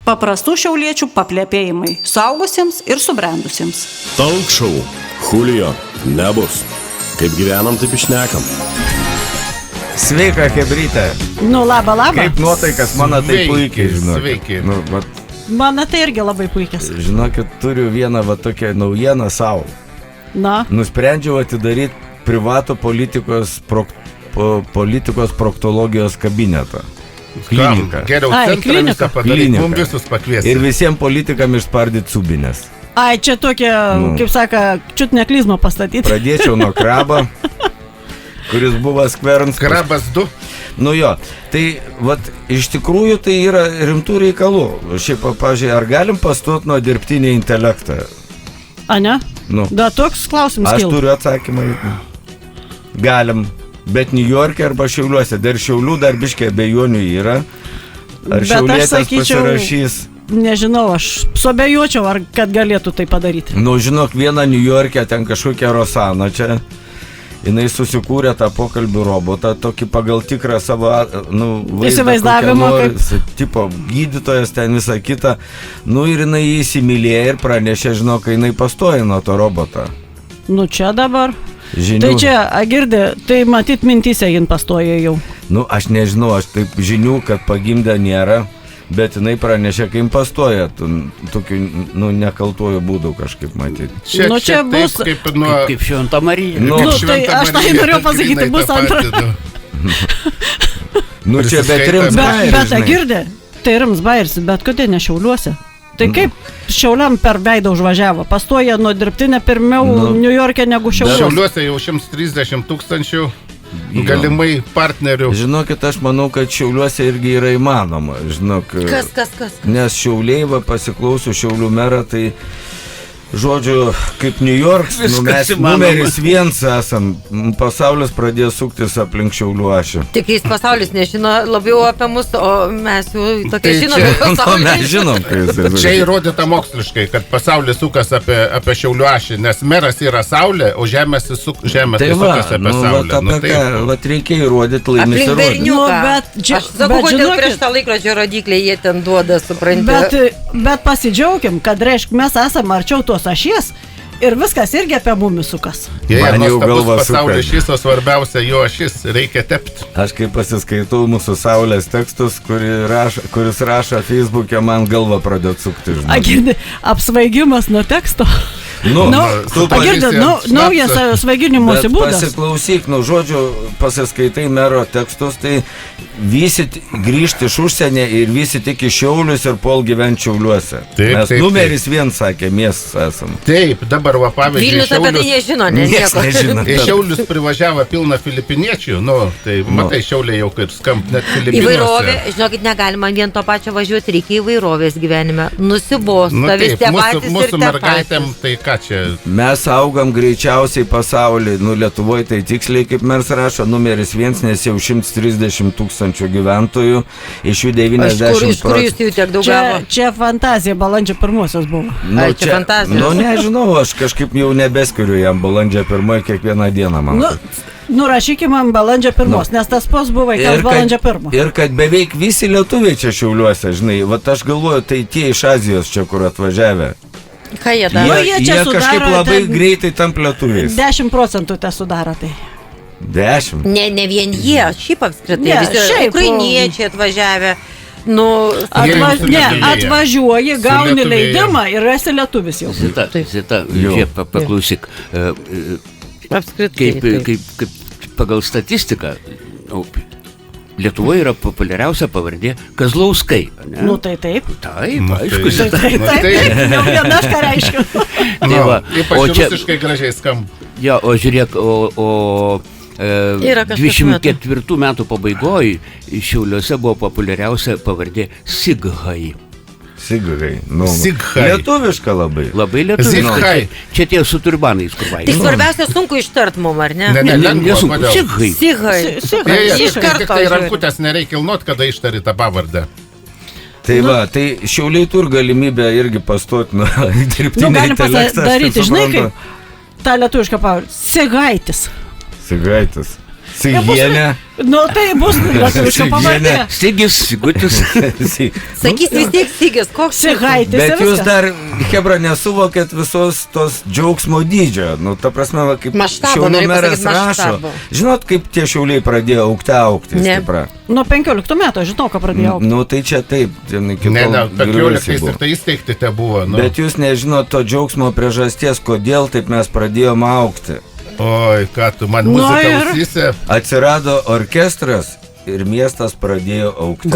Paprastų šiauliečių paplepėjimai suaugusiems ir subrendusiems. Talk show. Julio nebus. Kaip gyvenam, taip išnekam. Sveika, chebrytė. Nu, laba. Kaip nuotaikas, mano tai puikiai, žinok. Sveiki. Nu, Mano tai irgi labai puikias. žinokit, turiu vieną tokią naujieną savo. Na, Nusprendžiau atidaryti privatų politikos proktologijos kabinetą. Kliniką. Geriau Ai, centrą klinika. visą padaryti, Klinika. mums visus pakviesti. Ir visiems politikam išspardyti subinės. ai, čia tokia, kaip saka, čiutneklizmą pastatyti. Pradėčiau nuo krabo, kuris buvo skverns. Krabas 2. Nu jo, tai vat, iš tikrųjų tai yra rimtų reikalų. Šiaip, pavyzdžiui, ar galim pastoti nuo dirbtinį intelektą? A, ne? Nu, Da, toks klausimas aš kilo. turiu atsakymą. Galim, bet New York'e arba Šiauliuose. Dar Šiaulių dar biškė abejonių yra. Ar Bet aš šiaulietis sakyčiau- pasirašys? Nežinau, aš suabejočiau, ar kad galėtų tai padaryti. Nu, žinok, viena New York'e ten kažkokia Rosana čia. Jinai susikūrė tą pokalbių robotą, tokį pagal tikrą savo, vaizdą, Įsivaizdavimo, kokią nori, tipo gydytojas ten visą kitą. Nu ir jinai jį įsimylėjo ir pranešė, žinok, kai jinai pastoja nuo to robotą. Nu, čia dabar. Žinių. Tai čia, Agirdi, tai matyt mintyse jin pastoja jau. Nu, aš nežinau, aš taip žinių, kad pagimdę nėra, bet jinai pranešė, kai jin pastoja, tokiu, nekaltuoju būdu kažkaip matyti. Nu, čia bus- Kaip nuo... Kaip Šventa Marija. Nu, Nu, tai aš tai norėjau pasakyti, bus antra. Nu, čia bet rims Bet Agirdi, tai rims bairis, bet kodėl ne Šiauliuose? Tai kaip Šiauliam per veidą užvažiavo? Pastoja nuo dirbtinę pirmiau New York'e negu Šiauliuose. Šiauliuose jau 130 000 galimai partnerių. Žinokit, aš manau, kad Šiauliuose irgi yra įmanoma. Žinok, Kas? nes Šiauliai, pasiklausiu Šiaulių merą, tai žodžiu, kaip New York, mes numeris 1 esam, pasaulis pradėjo suktis aplink Šiaulių ašį. Tik jis pasaulis nežino labiau apie mus, o mes jau tokie Tai žinome čia- pasaulį. Mes žinom, kai jis Čia įrodyta moksliškai, kad pasaulis sukas apie Šiaulių ašį, nes meras yra Saulė, o žemės Tai va, sukas apie Saulę. apie ką, reikia įrodyti, laimės Aplink įrodyti. Nu, berniuką. bet čia- Aš sakau, bet kodėl žinokit- prieš tą laikrodžio rodiklį jie ten duoda, supranti. Bet pasidžiaugim, kad reiškia, mes esame arčiau tos ašies ir viskas irgi apie mumis sukas. Jie Man jau nuostabus galva pasaulis suka. šis, o svarbiausia jo ašis, reikia tepti. Aš kai pasiskaitau mūsų Saulės tekstus, kuris rašo Facebook'e, man galva pradėjo sukti. žinok. Agirdi, apsvaigimas nuo teksto. Nu, tu Agirdi, pažįsti naujas snapsą. svaiginimosi Bet būdas. pasiklausyk, žodžiu, pasiskaitai mero tekstus, tai visi grįžti iš užsienio ir visi tik iš Šiaulius ir pol gyventi Šiauliuose. Taip, Mes taip, numeris 1, sakė, miestas esam. Taip, dabar va pavyzdžiui, Vilnius apie tai nežino, ne Niekas nieko. nežino. Į Šiaulius privažiavo pilna filipiniečių, tai matai, Šiauliai jau kaip skamba net Įvairovė, Filipinuose. žinokit, negalima vien to pačio važiuoti, reikia įvairovės gyvenime. Nusibosta, vis Taip, tie patys ir mūsų tie mergaitėm, patys. tai ką čia? Mes augam greičiausiai pasaulyje, Lietuvoje tai tiksliai, kaip mes rašo, numeris 1, nes jau 130 000 gyventojų, iš jų 90 Iš kur jūs jų tiek daug gavo? Čia fantazija balandžio 1 buvo. Ai, čia fantazijos. Nežinau, aš kažkaip jau nebeskiriu jam balandžio 1 kiekvieną dieną, man. Nurašykime man balandžio 1, nes tas pos buvo iki balandžio 1. Ir kad beveik visi lietuviai čia Šiauliuose, žinai, aš galvoju, tai tie iš Azijos čia, kur atvažiavę. Ką jie daro? jie čia kažkaip sudaro labai ten- greitai tamp lietuviais. 10% te sudaro tai. 10. Ne vien jie, šiaip apskritai, Ne, visi šiaip, ukrainiečiai atvažiavę. Nu, Jie Ne, lietuviai. atvažiuoji, Su gauni lietuviai. leidimą ir esi lietuvis jau. Zita, Jo. žiūrėk, paklausyk. apskritai. Kaip pagal statistiką, Lietuvoje yra populiariausia pavardė Kazlauskai. Ne? Nu tai taip. Taip, Nu, aišku, tai- Zita. Taip, taip. Jau viena aš ką reiškiu. Tai va, Ypač o čia- rusiškai gražiai skamba. Ja, o žiūrėk, Yra kažkas 24 metų pabaigoje Šiauliuose buvo populiariausia pavardė Sighai. Sigrai. Sighai. Lietuviška labai. Labai lietuviška. Sighai. Čia tie su turbanais, kur Tik vaikšto. svarbiausia sunku ištart mum, ar ne? Ne, lengva, Nesunku. kodėl? Sighai. Sighai. Iš Tik karto tai žiūri. rankutės nereikia kilnot, kada ištari tą pavardę. Tai va, tai Šiauliai turi galimybę irgi pastoti nuo dirbtinio Galim intelekto. daryti, žinai, kaip tą lietuvišką pavardę. Sigaitis. Sigaitis. Sigienė. Nu, tai bus lietuviška pavardė. Sigis, Sigutis. Sakys vis tiek Sigis, koks Sigaitis Bet ir jūs viskas. dar, Hebra, nesuvokėt visos tos džiaugsmo dydžio. Nu, ta prasme, va, kaip Maštabo, Šiaulių noriu meras pasakyt, rašo. maštabo. Žinot, kaip tie Šiauliai pradėjo augti Ne. stiprą? Nuo 15 metų, žinau, ką pradėjau. Nu, tai čia taip. ten iki Ne, tol ne, griuvėsiai 15 buvo. ir tai įsteigti te buvo. Nu. Bet jūs nežinot to džiaugsmo priežasties, kodėl taip mes pradėjom augti. Oi, ką tu man Nu muziką ir- ausysi. Atsirado orkestras ir miestas pradėjo augti.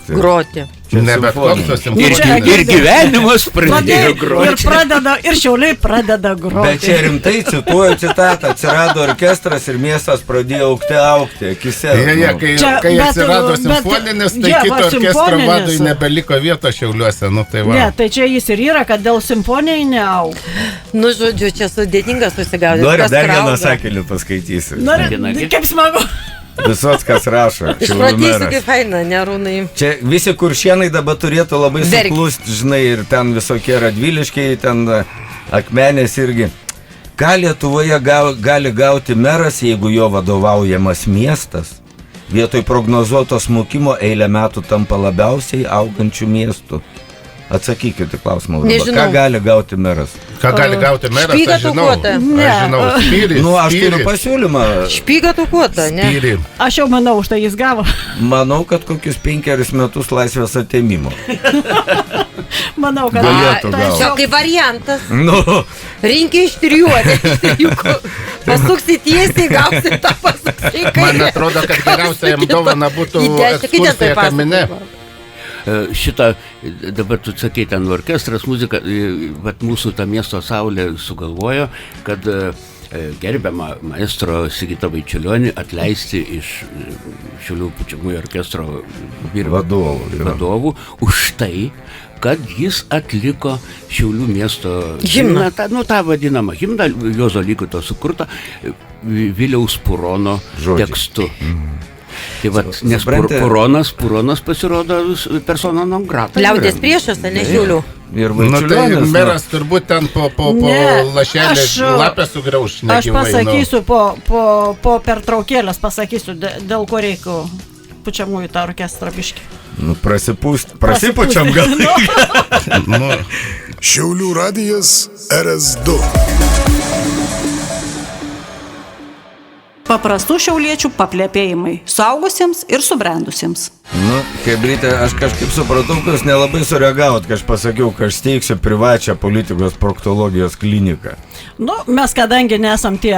groti. Čia Ne, bet koks simfonija. tas Ir, simfoninis. ir gyvenimas pradėjo Ir groti. pradeda, ir Šiauliai pradeda groti. Bet čia rimtai cituoju citatą, atsirado orkestras ir miestas pradėjo augti, akise. Jie, nu. kai, Čia, kai bet- atsirado bet- simfoninis, tai jo, kito va, orkestro simfoninis. vadui nebeliko vietos Šiauliuose. Nu, tai va. Ne, tai čia jis ir yra, kad dėl simfonijai neaug. Nu, žodžiu, čia sudėtinga susigaudyti. Noriu kas dar vieną krauda. sakinį paskaitysiu. Nori, kaip smagu. Visotskas rašo. Šiaulių Išpratysiu meras. kaip faina, nerūnai. Čia visi kuršienai dabar turėtų labai Verkti. suklust, žinai, ir ten visokie radviliškiai, ten akmenės irgi. Ką Lietuvoje gali gauti meras, jeigu jo vadovaujamas miestas vietoj prognozuoto smukimo eilę metų tampa labiausiai augančių miestų? Atsakykite klausimą. dabar. Nežinau. Ką gali gauti meras? Ką gali gauti meras, Špygą aš žinau. taukuotą. Ne. Aš žinau, spyrį. Nu, aš turiu pasiūlymą. Špyga tukuota, ne? Spyrį. Aš jau manau, už tai jis gavo. Manau, kad kokius 5 metus laisvės atėmimo. Manau, kad Galėtų gauti. Čia kaip variantas. Nu, Rinkiai iš trijų, ne iš trijų. Pasuksi tiesiai, gausi tą pasuksi. Man atrodo, kad geriausia jam dovana būtų ekskursija kamine. Šitą, dabar tu sakei, ten orkestras, muzika, bet mūsų ta miesto saulė sugalvojo, kad gerbiamą maestro Sigitą Vaičiulionį atleisti iš Šiaulių pučiamųjų orkestro vadovų už tai, kad jis atliko Šiaulių miesto Himną. tą vadinamą himną, Juozo Likuto sukurtą Viliaus Purono Žodžiai. tekstu. Tai vat, nes supranti- Puronas pasirodo persona non grata. Liaudės priešas, ne Šiaulių. ir Nu, tai Vaičiulionis. meras turbūt ten po Ne, lašelį aš- lapę sugriauš. aš pasakysiu po pertraukėlės, pasakysiu, dėl ko reikia pučiamųjų tą orkestrą biškį. Nu, prasipučiam gal. Nu, Šiaulių radijas RS2. Paprastų šiauliečių paplėpėjimai suaugusiems ir subrendusiems. Nu, Hebrytė, aš kažkaip supratau, kad jūs nelabai sureagavot, kai aš pasakiau, kad aš steigsiu privačią politikos proktologijos kliniką. Nu, mes kadangi nesam tie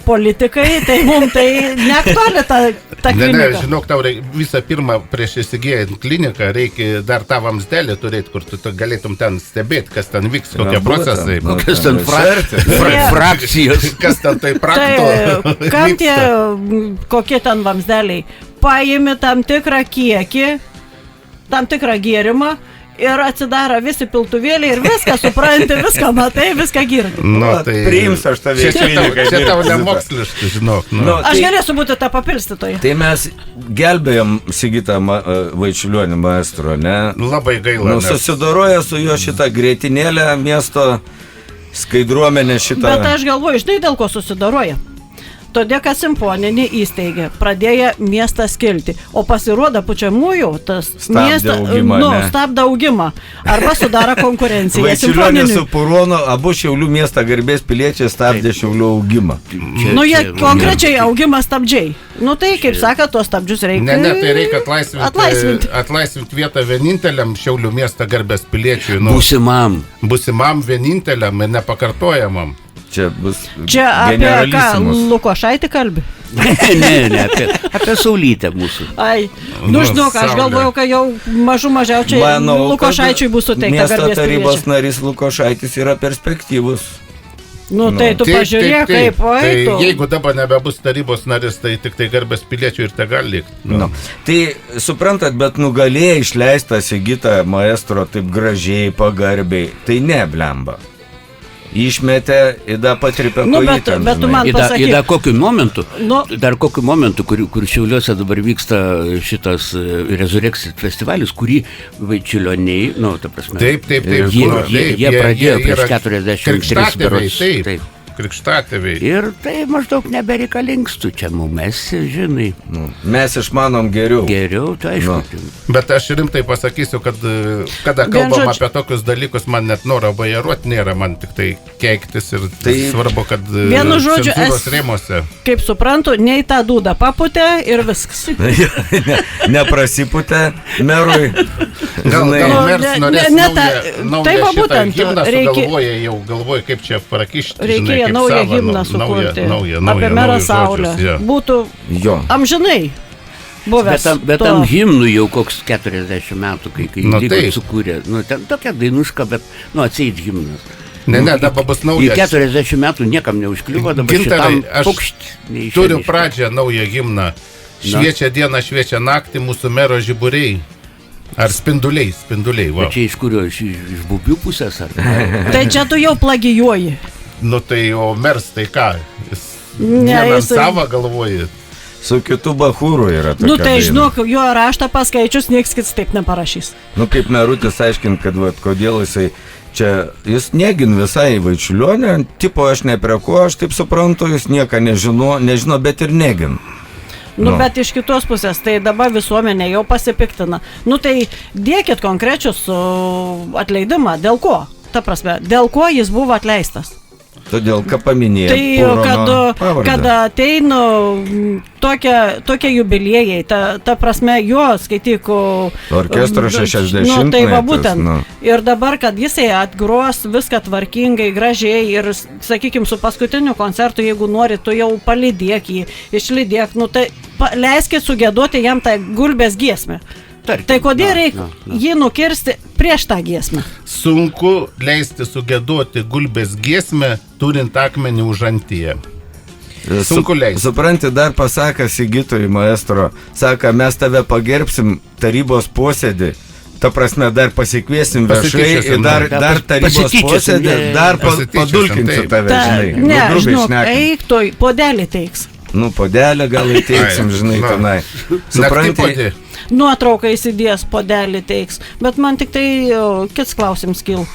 politikai, tai mums tai neaktuali ta ne, klinika. žinok, tau visą pirmą prieš įsigijant kliniką reikia dar tą vamsdelį turėti, kur tu galėtum ten stebėti, kas ten vyks, kokie procesai. Nu, Kas ten Ne. frakcijos. Kas ten tai prakto Tai kam tie, kokie ten vamsdeliai? Paimi tam tikrą kiekį, tam tikrą gėrimą ir atsidaro visi piltuvėliai ir viską supranti, viską matai, viską girdi. Nu, tai priims aš tave į kliniką. Čia tau dirbti, nemoksliškai, žinok. Nu. Nu, Aš tai- galėsiu būti tą papilstytoją. Tai mes gelbėjom Sigitą Vaičiulionį maestro, ne? Labai gaila. Nu, nes- susidoroja su juo šitą greitinėlę miesto skaidruomenė šitą. Bet aš galvoju, žinai, dėl ko susidaroja. Todėl, kad simfoninį įsteigė, pradėjo miestas kilti, o pasirodo pučiamųjų tas Stabdė augimą, ne? stabdo augimą arba sudaro konkurenciją. Vaičiulionis su Purono, abu Šiaulių miesto garbės piliečiai stabdė Šiaulių augimą. Nu, jie konkrečiai augimą stabdžiai. Nu, tai, kaip sako, tuos stabdžius reikia. Ne, tai reikia Atlaisvinti. atlaisvinti vietą vieninteliam Šiaulių miesto garbės piliečiui. Nu, Būsimam. vieninteliam ir nepakartojamam. Čia bus Čia apie ką generalisimus. Lukošaitį kalbi? ne, apie Saulytę mūsų. Ai, nu žinok, aš Saulė. galvojau, kad jau mažiausiai Manau, Lukošaičiui bus suteikta miesto garbės tarybos piliečiai. narys Lukošaitis yra perspektyvus. Nu, tai tu pažiūrėk, kaip, oi, Tai tu. jeigu dabar nebebus tarybos narys, tai tik tai garbės piliečių ir te gali likti. Nu. Tai suprantat, bet nugalėjai išleistą Sigitą maestro taip gražiai, pagarbiai. Tai ne, blemba. Išmetė į da patripę Nu, kojytę. bet tu man- Ir pasakyk. dar kokiu momentu, Nu. kur Šiauliuose dabar vyksta šitas rezurekcijos festivalis, kurį Vaičiulioniai, nu, ta prasme. Taip. Jie nu, taip, pradėjo prieš yra 43 krikštatėviai, berods. taip. Taip. krikštatėviai. Ir tai maždaug nebereikalings tu čia mumes, žinai. Mes išmanom geriau. Geriau, tai aišku. Bet aš rimtai pasakysiu, kad kada kalbam apie tokius dalykus, man net noro bajaruot nėra, man tik tai keiktis ir tai svarbu, kad vienu žodžiu, cenzūros rėmose. Kaip suprantu, nei tą dūdą paputė ir viskas. Neprasiputė merui. Gal mers norės naują šitą himną reikia, galvoja, kaip čia prakišti. Reikėjo naują himną sukurti. Apie merą Saulę. Būtų amžinai buvęs. Bet tam himnui jau koks 40 metų, kai lygo sukūrė. Ten tokia dainuška, bet atseit himnas. Ne, dabar bus naujas. Į 40 metų niekam neužkliuvo, dabar šitam pukšt. Turiu pradžią naują himną. Šviečia diena, šviečia naktį, mūsų mero žiburiai. Ar spinduliai, va. Čia iš kurio, iš bubių pusės ar? Tai čia tu jau plagijuoji. Nu tai, o mers tai ką? Ne, savo galvoji. Su kitu bachūru yra tokia tai žinok, jo raštą paskaičius, nieks kits taip neparašys. Kaip merutis aiškint, kad kodėl jisai čia, jis negin visai Vaičiulionė, tipo aš ne prie ko, aš taip suprantu, jis nieką nežino, bet ir negin. Bet iš kitos pusės, tai dabar visuomenė jau pasipiktina. Tai dėkit konkrečius atleidimą. Dėl ko? Ta prasme, dėl ko jis buvo atleistas? Todėl, ką paminėjai. Tai, kad ateina tokie jubiliejai, ta prasme, jo skaityk. Orkestro 60. Tai va būtent. Ir dabar, kad jisai atgros viską tvarkingai, gražiai ir, sakykime, su paskutiniu koncertu, jeigu nori, tu jau palydėk jį, išlydėk, tai leiskit sugėduoti jam tą gulbės giesmę. Tai kodėl reikia jį nukirsti prieš tą giesmę? Sunku leisti sugėduoti gulbės giesmę, turint akmenį užantyje. Sunku leisti. Supranti, dar pasaka Sigitui maestro, saka, mes tave pagerbsim tarybos posėdį. Ta prasme, dar pasikviesim viešai ir dar tarybos posėdį, dar padulkinsiu tave, žinai. Ne, žinok, eik toj, podelį teiks. Podelį gal įteiksim, žinai, tenai. Supranti? Nuotrauką įsidės, podelį teiks. Bet man tik tai kits klausims kil.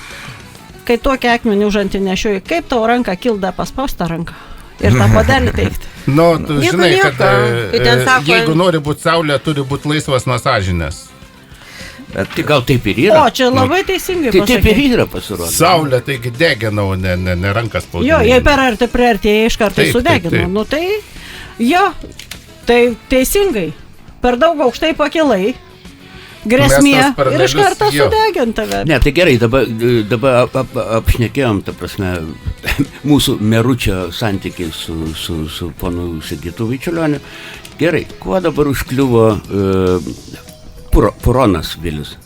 Kai tokį akmenį užantį nešioji, kaip tau ranką kilda paspaustą ranką? Ir tą podelį teikti? Tu žinai, kad jeigu nori būti Saulė, turi būti laisvas nuo sąžinės. Tai gal taip ir yra. O, čia labai teisingai pasakė. Taip ir yra pasirodo. Saulė, taigi deginau, ne rankas spaudinau. Jo, jei per arti priartėjai, iš karto sudeginau. Tai, jo, tai teisingai. Per daug aukštai pakilai, grėsmė ir iš karto sudegint tave. Ne, tai gerai, dabar apšnekėjom, ta prasme, mūsų meručio santykiai su ponu Sigitu Vaičiulioniu. Gerai, kuo dabar užkliuvo Puronas Vilius?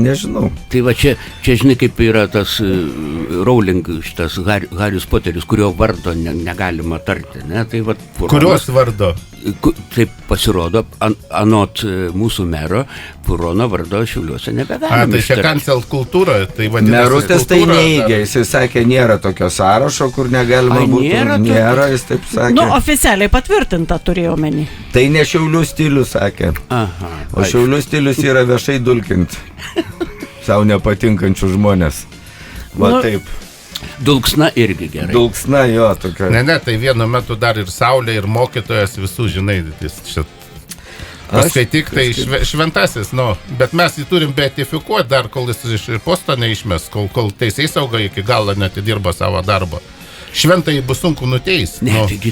Nežinau. Tai va čia žinai, kaip yra tas Rowling, šitas Haris Poteris, kurio vardo negalima tarti, ne? Tai va Puronas. Kurios vardo? Taip pasirodo, anot mūsų mero, Purono vardo Šiauliuose nebegalima. Tai čia cancel kultūra, tai vadinasi. Merutis tai neigia, jisai sakė, nėra tokio sąrašo, kur negalima būtų. Nėra, jis taip sakė. Oficialiai patvirtinta turėjo omeny. Tai ne Šiaulių stilius, sakė. O Šiaulių stilius yra viešai dulkinti. Sau nepatinkančių žmonės. Taip. Dulksna irgi gerai. Dulksna, jo, tokia. Ne, tai vienu metu dar ir Saulė, ir mokytojas visų, žinai, paskaityk, tai šventasis, bet mes jį turim beatifikuoti dar, kol jis iš posto neišmes, kol teisėsauga iki galo netidirba savo darbo. Šventai bus sunku nuteist. Ne, taigi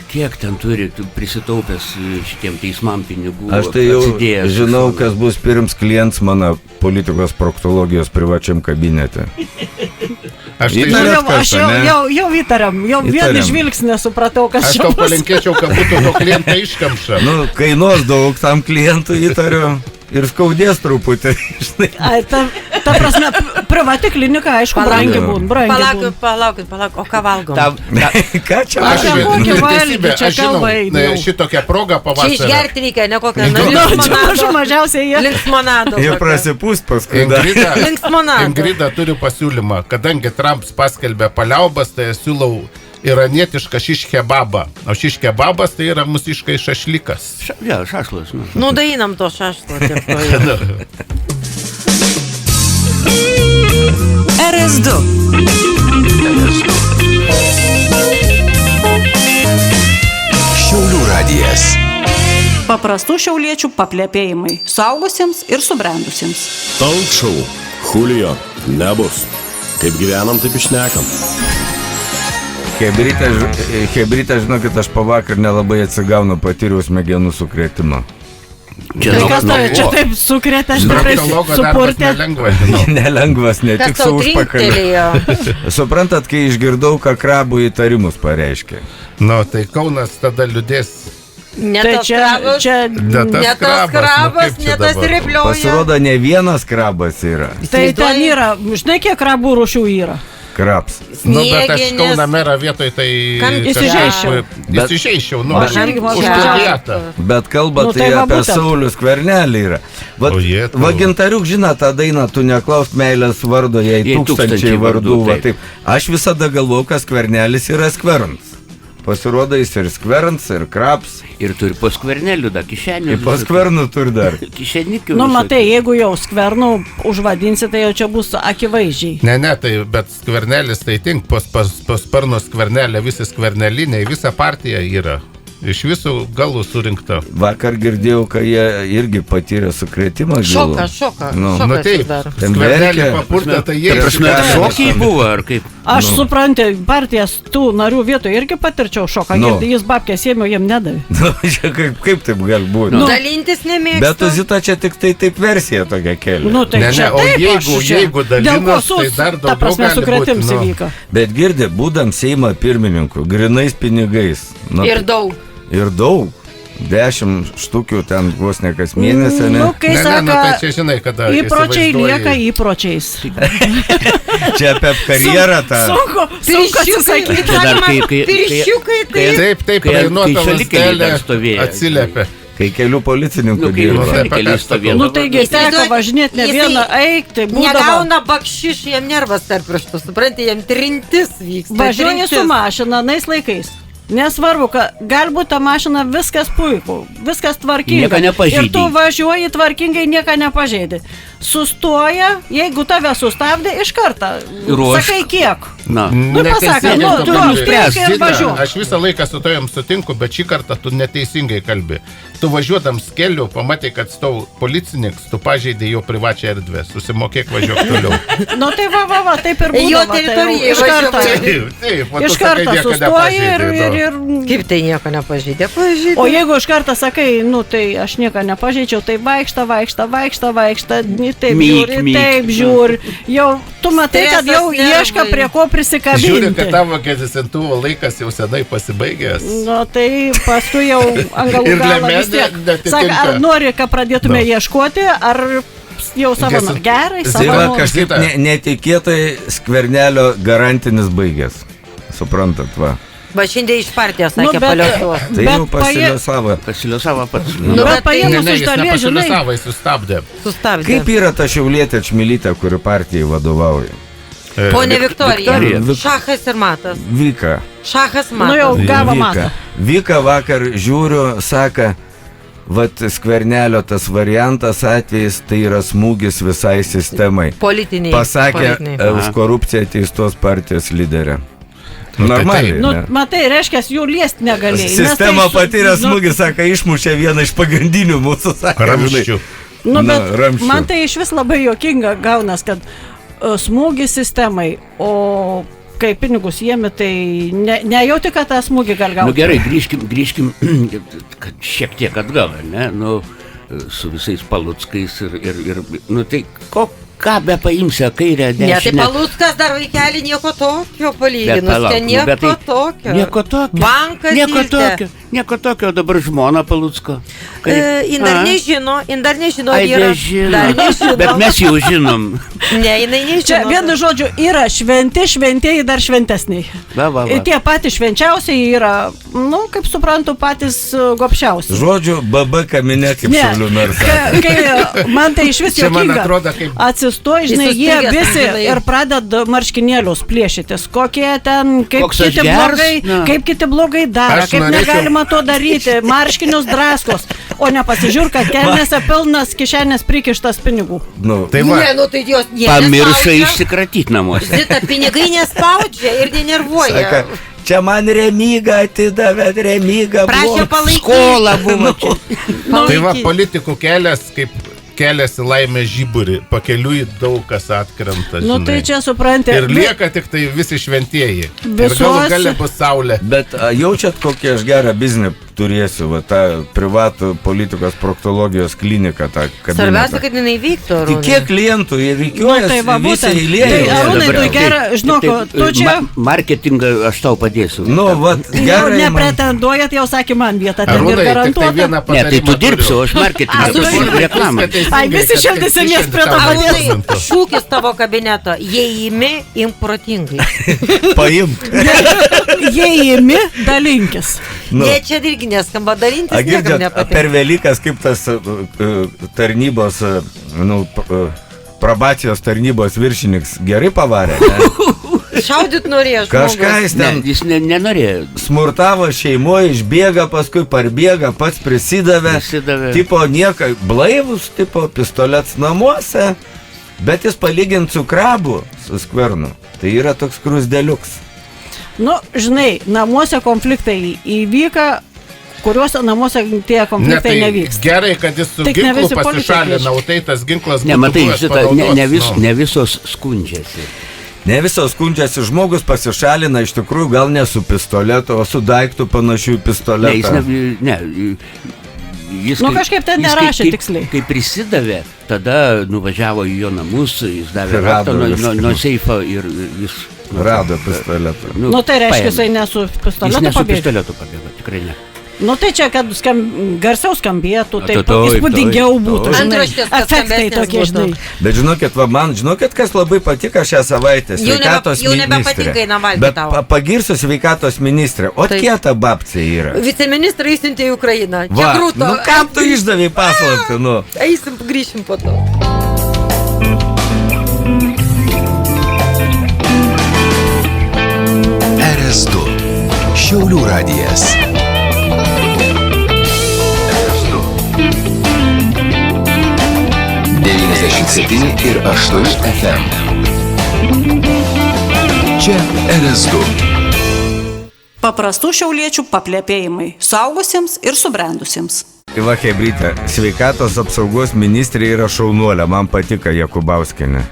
kiek ten turi prisitaupęs šitiem teismam pinigų. Aš tai jau žinau, kas bus pirms klients mano politikos proktologijos privačiam kabinete. Aš jau įtariam, jau vieną žvilgsnį supratau, kas čia bus. Aš tau palinkėčiau, kad būtų to klientą iškamša. Kainuos daug tam klientui įtariu. Ir skaudės truputį. Ta prasme, privati klinika, aišku, brangi būn. Palaukit, o ką valgom? Ką čia valgom? Aš žinau, šitokią progą pavasarį. Čia išgerti reikia, ne kokią linksmonado. Ir prasipūst paskui. Ingrida turi pasiūlymą, kadangi Trumpas paskelbė paliaubas, tai siūlau iranietišką šiš kebabą. O šiš kebabas tai yra mūsiškai šašlikas. Šašlas. Dainam to šašlo. RS2 Šiaulių radijas. Paprastų šiauliečių paplepėjimai suaugusiems ir subrendusiems. Talk show. Julio nebus. Kaip gyvenam, taip išnekam. Hebrytė, žinokit, aš pavakar nelabai atsigaunu, patyriau smegenų sukrėtimą. Tai kas tave čia taip sukrėtė, aš tikrai supurtė. Nelengvas, ne tik su užpakaliu. Suprantat, kai išgirdau, ką krabų įtarimus pareiškė. Nu, tai Kaunas tada liūdės. Ne Tai tas čia krabas, ne tas riblioja. Pasirodo, ne vienas krabas yra. Tai ten yra, žinai, kiek krabų rūšių yra? Kraps. Nu, bet aš Kauno merą vietoj tai... Įsižeiščiau, nu, Aš irgi už tą vietą. Bet kalba Nu, tai tai va apie būtent. Saulių Skvernelį yra. Ojetau. Va Gintariuk, žinot, tą dainą, tu neklaus meilės vardo, jei tūkstančiai vardų. Va, taip. Aš visada galvojau, kad Skvernelis yra Skverns. Pasirodo, jis ir Skverns, ir Kraps. Ir turi po skvernelių, da kišenių. Ir po Skvernų turi dar. Kišenikių. Nu, matai, jeigu jau skvernų užvadinsi, tai jau čia bus akivaizdžiai. Ne, tai, bet Skvernelis tai tink, po sparno Skvernelė, visi skverneliniai, visa partija yra. Iš visų galų surinkta. Vakar girdėjau, kad jie irgi patyrė sukrėtimą. Šoka. Nu, taip, Ten Skvernelį verkia. papurtė, tai jie Šokiai buvo, ar kaip? Aš suprantu, partijas tų narių vietoj irgi patirčiau šoką, Nu. jis babkės ėmė, jiem nedavė. Kaip taip gali būti? Dalintis nemėgsta. Bet Zita čia tik tai taip versija tokia kelia. Nu, tai Ne, čia o taip, jeigu- aš čia- jeigu dėl ko dalinas, tai dar ta daugiau prasme gali sukrėtims būti, nu. įvyko. Bet girdi, būdam Seimo pirmininku, grinais pinigais. Nu, Ir daug. Ir daug. 10 štukių ten vos ne kas mėnesį, ne? Nu, kai Ne, sako, tai čia žinai, kada įpročiai įsivaizduoji- lieka įpročiais. Čia apie karjerą tą. Sunku atsisakyti. Čia dar kai- Pirščiukai, tai... Taip, Kai rainuota šalikeliai dar lasdelė stovėjo. atsiliepia. Kai kelių policininkų Nu, kai dirba. šalikeliai stovėjo. Nu, taigi teko Įsivaizduok, važinėti ne jisai vieną, eik, tai būdavo. Negauna bakšiš, jam nervas tarp pirštų, supranti, jam trintis vyksta. Važiuoji su mašina, nais laikais. Nesvarbu, kad galbūt ta mašina viskas puiku, viskas tvarkinga. Nieko nepažeidei. Ir tu važiuoji tvarkingai, nieko nepažeidai. Sustoja, jeigu tave sustabdė, iš karto. Ruošk. Sakai kiek. Na. Nu, pasakė, nu, tu nuspręsk ir važiuok. Aš visą laiką su tojom sutinku, bet šį kartą tu neteisingai kalbi. Tu važiuodams keliu, pamatai, kad stau policininkas, tu pažeidai jo privačią erdvę, susimokėk važiuok toliau. Nu tai va, taip ir būdavo. Jo tai jau teritorija iš karto. Taip, o tu Iš sakai, karto nieko sustoji nepažeidai, ir Kaip tai nieko nepažydė? Pažydė. O jeigu iš karto sakai, nu tai aš nieko nepažeidžiau, tai vaikšta, taip Myk. taip žiūri. Jau tu matai, kad jau Stresas, nervai. ieška prie ko Žiūri, kad prisikabinti. tavo gesintuvo laikas jau senai pasibaigęs. Nu tai paskui jau ant galų Ir galo lemia vis tiek. neatitinka. Saka, ar nori, kad pradėtume Nu. ieškoti, ar jau savo Gesint- gerai, Tai savo va noru. kažkaip netikėtai Skvernelio garantinis baigės. Suprantat, va. Va šiandien iš partijos Nu, sakė bet- paliuosuos. Tai Bet jau pasiliosavo. Pasiliosavo pats. Nu, Bet bet tai paėmus Ne, iš jis dalies, žinai, nepasiliosavo, jis sustabdė. sustabdė. Kaip yra ta šiaulietė Čmilytė, kuri partijai vadovauja? Ponė Viktorija. Viktorija. Šachas ir matas. Vika. Šachas nu jau matas. gavo Vika. matą. Vika vakar žiūriu, saka, vat Skvernelio tas variantas atvejis, tai yra smūgis visai sistemai. Politiniai. Pasakė politiniai. už korupciją teistos partijos lyderė. Nu, tai Normaliai. taip. Nu, ne? matai, reiškia, jų liesti negalėjai. Sistema patyrė nu, smūgį, sako, išmušė vieną iš pagrindinių mūsų, sako, Ramščių. Nu, Na, bet ramsčių. man tai iš vis labai juokinga gaunas, kad smūgis sistemai, o kai pinigus jėmi, tai nejauti, kad tą smūgį gal Nu gauti. gerai, grįžkim kad šiek tiek atgal, ne? Nu, su visais Paluckais ir nu tai ką be paimsi, kairę, Ne, tai dešinę. Paluckas dar vaikelį nieko tokio Bet palyginus. palauk, Ten nu, nieko bet tai- tokio. Nieko tokio. Bankas Nieko Ilte. tokio. Nieko tokio, o dabar žmona Palucko. Jin dar nežino, Ai, vyras. nežino. Dar nežino. Bet mes jau žinom. Ne, jinai nežino. Čia vienu žodžiu yra šventieji dar šventesniai. Va. Ir tie patys švenčiausiai yra, nu, kaip suprantu, patys gopšiausi. Žodžiu, BB kaminė kaip Šiaulių meras. Kai man tai iš vis Čia man juokinga. atrodo, kaip- Atsistoji, žinai, Jis jie sustingęs, visi žinai. ir pradeda marškinėlius plėšytis. Kokie ten, kaip Koks aš kiti geras? blogai, Na. kaip kiti blogai daro, Aš kaip norėčiau- negalima to daryti, marškinius draskos, o nepasižiūr, kad kelnėse pilnas kišenės prikištas pinigų. Nu, Tai va, Ne, nu tai jos Pamiršai išsikratyti namuose. Zita, pinigai nespaudžia ir nenervuoja. saka, Čia man Remyga atidavėt, Remyga Prašė palaikyti. Skola buvo čia. Tai va, politikų kelias, kaip kelias į laimę žiburį, pakeliui daug kas atkrenta, Nu tai čia suprantate. Ir lieka tik tai visi šventieji. Ir Visuose- galų gale bus saulė. Bet jaučiat, kokį aš gerą biznį turėsiu, va, tą privatų politikos proktologijos kliniką, tą kabinetą. Svarbiausia, kad jinai vyktų, Tik Arūnai. kiek klientų ir Nu, reikiuojas tai va, visi būtent. eilėje. Tai Arūnai, Dabar tu taip, gerą, žinok, taip, tu čia Marketingą aš tau padėsiu. Nu, va, jau gerai. man- nepretenduojat, jau sakė man vietą, ten ir Arūnai, tik tai garantuota. vieną Ne, patarimą tai tu dirbsi, turiu. o aš marketingą reklamą. Ai, visi šildysimės prie to paties. Arūnai, šūkis tavo kabineto. Jei imi, imk protingai. Paimk. Jei imi, dalinkis. Nu. Ne, čia irgi neskamba dalintis, niekam Girdžiat, per nepatinka. Velykas kaip tas tarnybos, probacijos tarnybos viršininkas gerai pavarė. Ne? Šaudyt norėjo Kažką žmogus. jis Ne, ten jis nenorėjo. smurtavo šeimoje, išbėga, paskui parbėga, pats prisidavė. Tipo nieka, blaivus, tipo pistolets namuose, bet jis palyginti su krabu, su skvernu. Tai yra toks krusdeliuks. Nu, žinai, namuose konfliktai įvyka, kuriuose namuose tie Ne, konfliktai tai nevyks. gerai, kad jis su Tik ne ginklu visi politikai pasišalina, o tai tas ginklas Ne, būtų matai, buvęs šitą, panaudotas, ne visos skundžiasi. Ne visos skundžiasi, žmogus pasišalina iš tikrųjų gal ne su pistoletu, o su daiktu panašiu į Ne, jis pistoletą. jis Nu, kažkaip ten jis nerašė tiksliai. Kai prisidavė, tada nuvažiavo į jo namus, jis davė Rado raktą viską. nuo seifo ir jis... Rado pistoletą. Nu, tai reiškia, paėmė. jisai ne su Jis pistoletu ne su pabėgo. pistoletu pabėgo, tikrai ne. Nu, tai čia, kad garsiau skambėtų, taip Taip, įspūdingiau taip, būtų, taip. žinai. Antraštės, kad Efektai skambesnės tokie, būtų. žinai. Bet žinokit, va, man, žinokit, kas labai patiko šią savaitę? Jau Sveikatos jau ministrė. nebepatinka eina valgyti Bet tau. pagirsiu sveikatos ministrė. O Taip. kieta babcija yra. Viceministrai įsiuntė į Ukrainą. Čia Va, krūto. nu kam tu išdavai paslaptį, nu? Eisim, grįšim po to. RS2 Šiaulių radijas. RS2 97 ir 8 FM. Čia RS2. Paprastų šiauliečių paplėpėjimai suaugusiems ir subrendusiems. Va, Hebrytė, sveikatos apsaugos ministrė yra šaunuolė, man patiko Jakubauskienė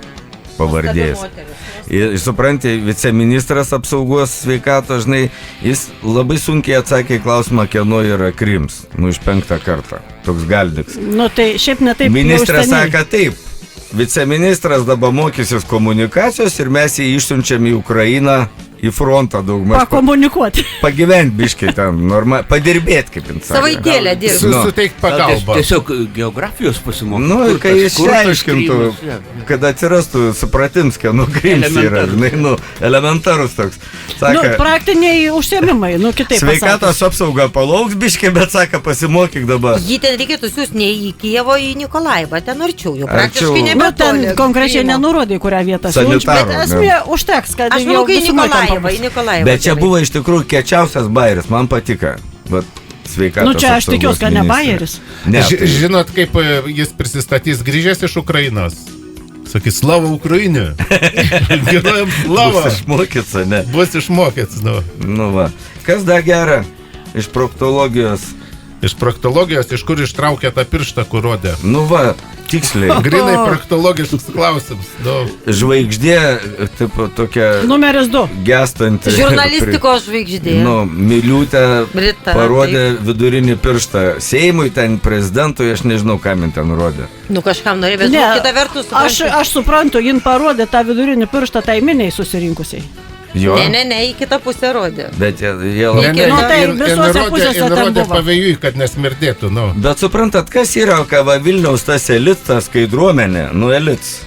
pavardės. Ir supranti, viceministras apsaugos sveikatos, žinai, jis labai sunkiai atsakė į klausimą, kieno yra Krims, nu iš 5 kartą, toks galdiks. Nu, tai šiaip ne taip. Ministras jau užsieniai. sako taip, viceministras dabar mokysis komunikacijos ir mes jį išsiunčiam į Ukrainą, į frontą daugmaž. Pakomunikuoti. Pagyvent biškai ten, padirbėt, kaip jin sako. Savaitėlę dirbti. Nu. Suteik Gal pagalbą. Tiesiog geografijos pasimokyti. Nu, kai jis išaiškintų, kad atsirastų supratims, kieno Krims yra, žinai, nu, elementarus toks. Nu, Saka, praktiniai užsiemimai, nu, kitaip sveikatos apsauga palauks biškai, bet saka, pasimokyk dabar. Jį ten reikėtų siūsti ne į Kijevo, į Nikolaivą, ten arčiau, jau Arčiau. praktiškai Nu, ten nebetoli. konkrečiai Krymo. nenurodė, kurią vietą siunč, Sanitarų, bet ne. esmė užteks, kad Aš manau, jau kai į visumoj ten Nikolaivą, pabus. į Nikolaivą. Bet čia gerai. buvo iš tikrųjų kečiausias bairis, man patiko. Vat sveikatos Nu, čia aš apsaugos tikiuosi, kad ne ministrė. bajeris. Ne, tai- Žinot, kaip jis prisistatys grįžęs iš Ukrainos? Sakys, slava Ukrainė. Gerai, slava. bus išmokyts, ne? Bus išmokyts, nu. Nu va. Kas dar gera iš proktologijos? Iš proktologijos, iš kur ištraukė tą pirštą, kur rodė. Nu va, tiksliai. Grinai proktologiškus klausimus. Nu, Žvaigždė, taip, tokia Numeris 2. gestanti. Žurnalistikos žvaigždė. Nu, Miliūtė Brita, parodė vidurinį pirštą Seimui, ten prezidentui, aš nežinau, kam jin ten rodė. Nu kažkam norėjo, bet Ne, kita vertus. aš suprantu, jin parodė tą vidurinį pirštą tai miniai susirinkusiai. Jo? Ne, į kitą pusę rodė. Bet jie Ne, labai... Nu, tai visose pusėse ten rodė buvo. pavėjui, kad nesmirdėtų, nu. Bet suprantat, kas yra, ką va Vilniaus tas elitas, skaidruomenė, nu elits.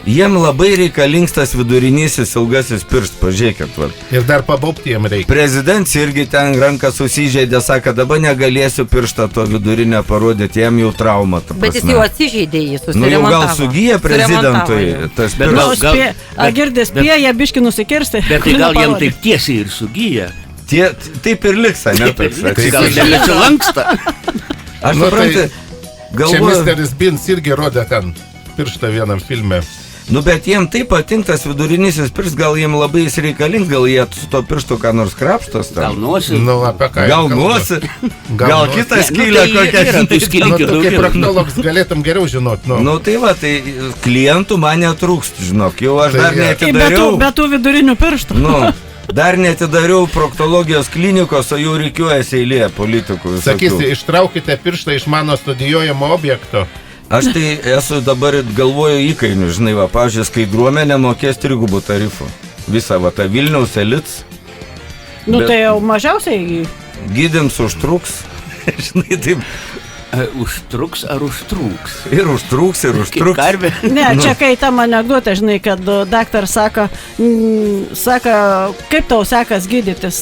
Jiem labai reikalingas tas vidurinysis ilgasis pirštas, pažiūrėkit. Va. Ir dar pabaupti jiem reikia. Prezidentas irgi ten ranką susižeidė, sako, dabar negalėsiu pirštą to vidurinę parodyti, jam jau trauma. ta Bet jis prasme. jau atsižeidė, jis Nu susiremontavo. jau gal sugyja prezidentui Suremontavo tas Bet Nu, pirštas. gal- girdės spėja biški nusikirsti. Bet tai gal jam taip tiesiai ir sugyja. Taip ir liks, ne toks. Gal nebesilanksta. Aš Nu, suprantu, tai Čia galvoju, Mr. Beans irgi rodė ten pirštą vienam filme. Nu, bet jiem taip patinkas vidurinysis pirštas, gal jiem labai jis reikalings, gal jie su to pirštu ką nors krapštos tam. Gal nosį? Nu, apie ką? Gal nosį, gal kitą skylę kokią. Nu, tu kaip proktologas galėtum geriau žinot. Nu, tai va, tai klientų man netrūkst, žinok, jau aš dar neatidariau. Be tų vidurinių pirštų. Nu, dar neatidariau proktologijos klinikos, o jau reikiuojasi eilė politikų. Sakysi, ištraukite pirštą iš mano studijuojamo objekto. Aš tai esu dabar galvoju įkainių, žinai, va, pavyzdžiui, Skaidruomenė mokės 3 tarifų. Visą, va, tą Vilniaus elits. Nu, tai jau mažiausiai. Gydyms užtruks, žinai, taip. Užtruks ar užtruks? Ir užtruks, ir užtruks. Karvė. Ne, čia kai tam anekdotė, žinai, kad daktaras sako, kaip tau sekas gydytis?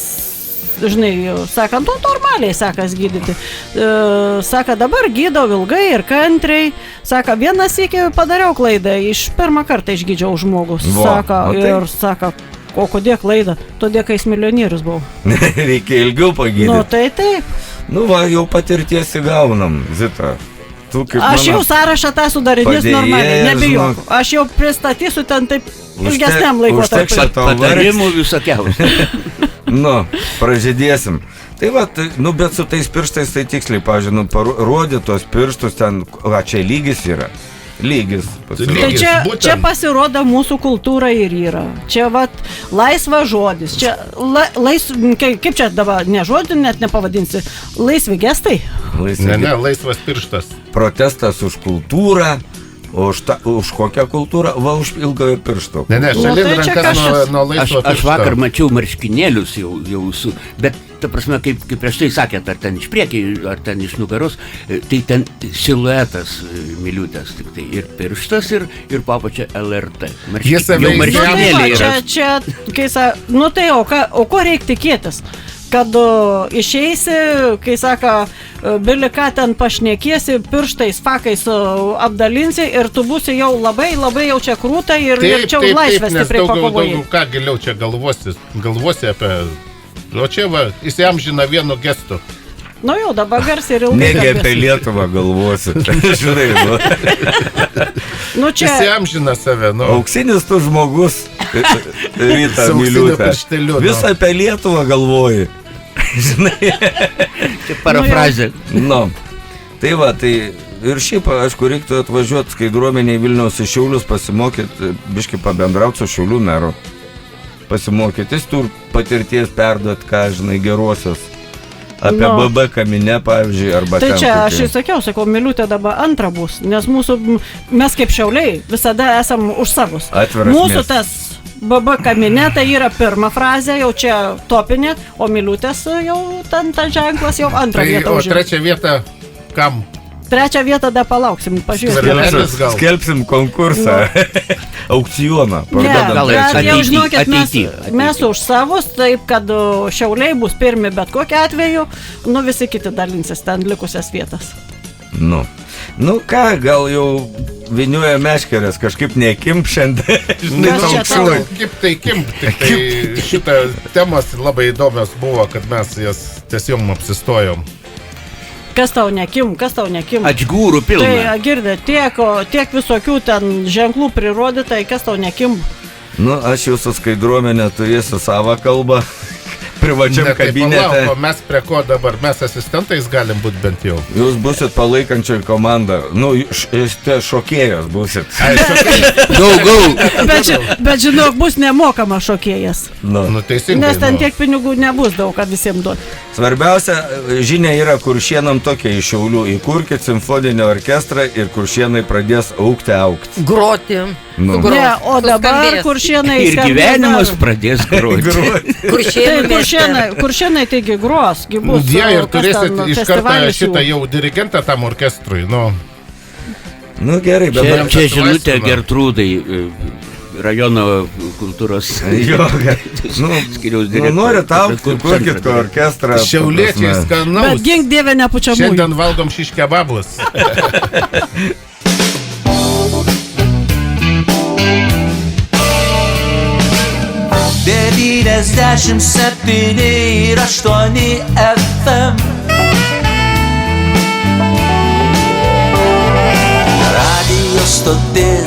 Žinai, sakant, nu, normaliai sekas gydyti. Saka, dabar gydau ilgai ir kantriai. Saka, vienas iki padariau klaidą, pirmą kartą išgydžiau žmogus. Saka, ir saka, o kodėl klaidą? Todėl, kai jis milijonierius buvo. Reikia ilgiau pagydyti. Nu, tai taip. Nu, va, jau patirties įgaunam, Zita. Aš jau sąrašą tą sudarinys normaliai, nebijok. Aš jau pristatysiu ten taip ilgesniam laikotarpiu. Patarimų visokiausių. Nu, pražydėsim. Tai va, nu, bet su tais pirštais tai tiksliai, pavyzdžiui, nu, parodyt tos pirštus ten, va, čia lygis yra. Lygis. Tai čia pasirodo mūsų kultūra ir yra. Čia vat laisvas žodis. Čia kaip čia dabar, ne žodį net nepavadinsi, laisvi gestai? Ne, laisvas pirštas. Protestas už kultūrą. O už kokią kultūrą? Va, už ilgojo piršto. Ne, šalin rankas nuo laisvo piršto. Aš vakar mačiau marškinėlius jau su, bet ta prasme, kaip prieš tai sakėt, ar ten iš priekį, ar ten iš nugaros, tai ten siluetas Miliūtės, tik tai ir pirštas, ir papačia LRT. Jau marškinėliai yra. Čia, kai nu tai, o ko reikia tikėtis? Kad išeisi, kai saka, Bili, ką ten pašnekėsi, pirštais, fakais apdalinsi ir tu būsi jau labai jau čia krūta ir čia už laisvę stipriai pakovoji. Ką giliau čia galvosi apie... O čia va, įsiamžina vienu gestu. Nu jau, dabar garsiai ir ilgai. Negi apie Lietuvą galvosi. Žinai, nu. Nu čia... Įsiamžina save, nu. Auksinis tu žmogus, Rita Miliūtė. Vis apie Lietuvą galvoji. Žinai. Čia parafrazė. Nu. Tai va, tai ir šiaip, aišku, reiktų atvažiuoti Skaidruomenė į Vilniaus į Šiaulius, pasimokyti, biškai pabendrauti su Šiaulių meru. Pasimokyti, jis tur patirties perduot, ką, žinai, gerosios. Apie BB kaminę, pavyzdžiui, arba tai ten. Tai čia aš ir sakau, Miliūtė dabar antra bus, nes mes kaip Šiauliai visada esam už savus. Atviras mūsų miestas. Tas BB kaminė tai yra pirma frazė, jau čia topinė, o Miliūtės jau ten ženklas jau antrą vietą užima. O trečią vietą kam? Trečią vietą dar palauksim, pažiūrėsim. Skelbsim konkursą, aukcioną. Jau žinokit, mes už savus, taip kad Šiauliai bus pirmi bet kokiu atveju, nu visi kiti dalinsis ten likusias vietas. Nu ką, gal jau viniuoja meškerės, kažkaip nekimp šiandien. Kaip tai kimp, tik tai šitą temas labai įdomios buvo, kad mes jas tiesiog apsistojom. Kas tau nekim? Atžgūrų pilna. Tai girdė, tiek visokių ten ženklų prirodytai, kas tau nekim? Nu, aš jau su Skaidruomenė turėsiu savo kalbą. Privačiam kabinete. Palauk, mes prie ko dabar? Mes asistentais galim būti bent jau. Jūs busit palaikančioji komanda. Nu, šokėjas busit. Bet žinok, bus nemokama šokėjas. Nu, teisingai. Nes ten tiek pinigų nebus daug, kad visiems duoti. Svarbiausia žinia yra Kuršienam tokia iš Šiaulių. Įkurkit simfoninį orkestrą ir Kuršienai pradės augti. Groti. Ne, o dabar Kuršienai... Ir gyvenimas pradės groti. Kuršienai taigi gros. Jie ir turėsit iš karto šitą jau dirigentą tam orkestrui. Nu gerai, bet... Čia žinutė Gertrūdai, rajono kultūros skiriaus direktorius. Norit augti, kurkit orkestrą. Šiauliečiai skanaus. Bet gink dievė nepučiamųjų. Šiandien valgom šiškebabus. 97 ir 8 FM. Radio stotis